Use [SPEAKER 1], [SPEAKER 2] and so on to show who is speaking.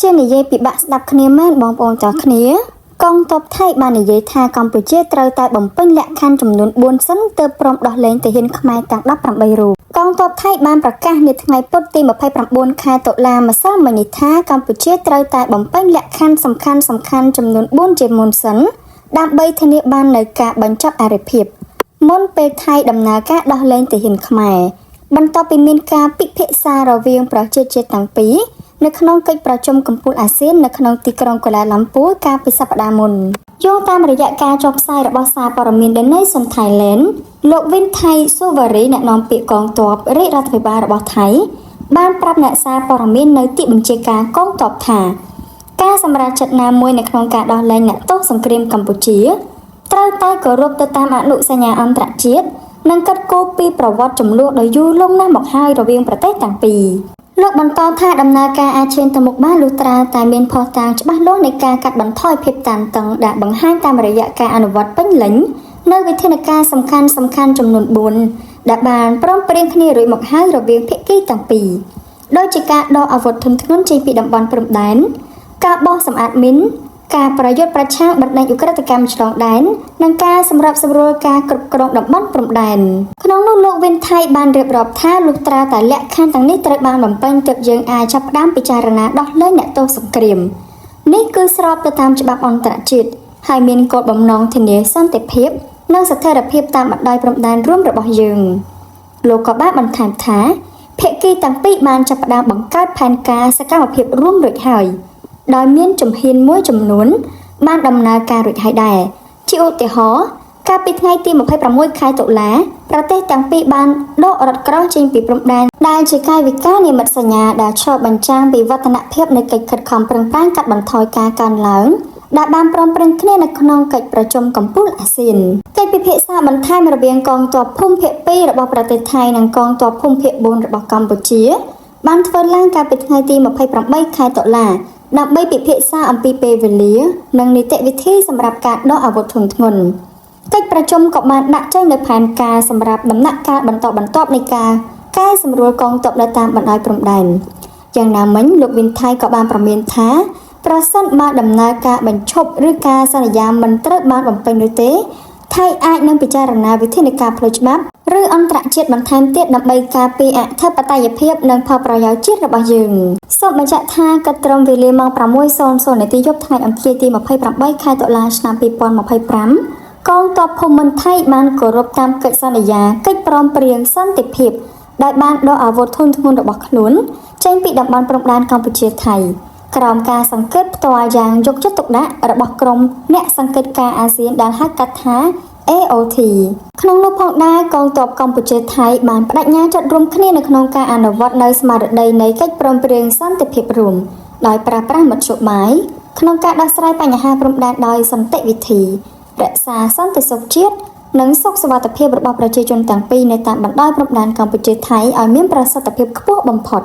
[SPEAKER 1] ជានិយាយពីបាក់ស្ដាប់គ្នាមែនបងប្អូនទាំងគ្នាកងទ័ពថៃបាននិយាយថាកម្ពុជាត្រូវតែបំពេញលក្ខខណ្ឌចំនួន4សិនទើបព្រមដោះលែងទាហានខ្មែរទាំង18រូបកងទ័ពថៃបានប្រកាសនាថ្ងៃពុធទី29ខែតុលាម្សិលមិញនេះថាកម្ពុជាត្រូវតែបំពេញលក្ខខណ្ឌសំខាន់ចំនួន4ជាមុនសិនដើម្បីធានាបាននូវការបញ្ចប់អរិភាពមុនពេលថៃដំណើរការដោះលែងទាហានខ្មែរបន្ទាប់ពីមានការពិភាក្សារវាងប្រជាជាតិទាំងពីរនៅក្នុងកិច្ចប្រជុំកំពូលអាស៊ាននៅក្នុងទីក្រុងកូឡាឡាំពួរកាលពីសប្តាហ៍មុនយោងតាមរយៈការចុះផ្សាយរបស់សារព័ត៌មាន The Nation Thailand លោកវិនថៃសូវ៉ារីអ្នកនាំពាក្យកងទ័ពរាជរដ្ឋាភិបាលរបស់ថៃបានប្រាប់អ្នកសារព័ត៌មាននៅទីបញ្ជាការកងទ័ពថាការសម្រេចចិត្តណាមួយនៅក្នុងការដោះលែងអ្នកទោសសង្គ្រាមកម្ពុជាត្រូវតែគោរពទៅតាមអនុសញ្ញាអន្តរជាតិនិងកាត់គោពីប្រវត្តិចំនួនដ៏យូរលង់ណាស់មកហើយរវាងប្រទេសទាំងពីរលោកបន្តថាដំណើរការអាចឈានទៅមុខបានលុះត្រាតែមានភស្តុតាងច្បាស់លាស់នៃការកាត់បន្ថយភាពតានតឹងដែលបង្ហាញតាមរយៈការអនុវត្តពេញលេញនៅវិធានការសំខាន់ចំនួន4ដែលបានព្រមព្រៀងគ្នារួចមកហើយរវាងភាគីទាំងពីរដោយជាការដកអាវុធធុនធ្ងន់ចេញពីតំបន់ព្រំដែនការបោះសម្អាតមីនការប្រយុទ្ធប្រឆាំងបណ្ដេញឧក្រិដ្ឋកម្មឆ្លងដែននិងការសម្របសម្រួលការគ្រប់គ្រងតំបន់ព្រំដែនក្នុងនោះលោកវិនថៃបានរៀបរាប់ថាលុះត្រាតែលក្ខខណ្ឌទាំងនេះត្រូវបានបំពេញទើបយើងអាចចាប់ផ្ដើមពិចារណាដោះលែងអ្នកទោសសង្គ្រាមនេះគឺស្របទៅតាមច្បាប់អន្តរជាតិហើយមានគោលបំណងធានាសន្តិភាពនិងស្ថិរភាពតាមបណ្ដោយព្រំដែនរួមរបស់យើងលោកក៏បានបន្ថែមថាភាគីទាំងពីរបានចាប់ផ្ដើមបង្កើតផែនការសកម្មភាពរួមរួចហើយដោយមានជំហានមួយចំនួនបានដំណើរការរួចហើយដែរជាឧទាហរណ៍កាលពីថ្ងៃទី26ខែតុលាប្រទេសទាំងពីរបានដករថក្រោះចេញពីព្រំដែនដែលជាកាយវិការនិមិត្តសញ្ញាដែលឆ្លុះបញ្ចាំងពីវឌ្ឍនភាពនៃកិច្ចខិតខំប្រឹងប្រែងកាត់បន្ថយការកើនឡើងដែលបានព្រមព្រៀងគ្នានៅក្នុងកិច្ចប្រជុំកំពូលអាស៊ានកិច្ចពិភាក្សាបន្ថែមរវាងកងទ័ពភូមិភាគ2របស់ប្រទេសថៃនិងកងទ័ពភូមិភាគ4របស់កម្ពុជាបានធ្វើឡើងកាលពីថ្ងៃទី28ខែតុលាដើម្បីពិភាក្សាអំពីពេលវេលានិងនីតិវិធីសម្រាប់ការដកអាវុធធុនធ្ងន់កិច្ចប្រជុំក៏បានដាក់ចេញនូវផែនការសម្រាប់ដំណាក់កាលបន្តបន្ទាប់នៃការកែសម្រួលកងទ័ពនៅតាមបណ្ដោយព្រំដែនយ៉ាងណាមិញលោកវិនថៃក៏បានប្រមានថាប្រសិនបើដំណើរការបញ្ឈប់ឬការសន្យាមិនត្រូវបានបំពេញនោះទេថៃអាចនឹងពិចារណាវិធានការផ្លូវច្បាប់ឬអន្តរជាតិបន្ថែមទៀតដើម្បីការពារអធិបតេយ្យភាពនិងផលប្រយោជន៍ជាតិរបស់យើងសូមបញ្ជាក់ថាកាត់ត្រឹមវេលាម៉ោង 6:00 នាទីយប់ថ្ងៃអង្គារទី28ខែតុលាឆ្នាំ2025កងទ័ពភូមិន្ទថៃបានគោរពតាមកិច្ចសន្យាកិច្ចព្រមព្រៀងសន្តិភាពដែលបានដកអាវុធធុនធ្ងន់របស់ខ្លួនចេញពីតំបន់ព្រំដែនកម្ពុជាថៃក្រោមការសង្កេតផ្ទាល់យ៉ាងយកចិត្តទុកដាក់របស់ក្រុមអ្នកសង្កេតការណ៍អាស៊ានដែលហៅកាត់ថា AOT ក្នុងនោះផងដែរកងទ័ពកម្ពុជាថៃបានបដិញ្ញាចិត្តរួមគ្នានៅក្នុងការអនុវត្តនៅស្មារតីនៃកិច្ចព្រមព្រៀងសន្តិភាពរួមដោយប្រើប្រាស់មធ្យោបាយក្នុងការដោះស្រាយបញ្ហាព្រំដែនដោយសន្តិវិធីរក្សាសន្តិសុខជាតិនិងសុខសុវត្ថិភាពរបស់ប្រជាជនទាំងពីរនៅតាមបណ្ដោយព្រំដែនកម្ពុជាថៃឲ្យមានប្រសិទ្ធភាពខ្ពស់បំផុត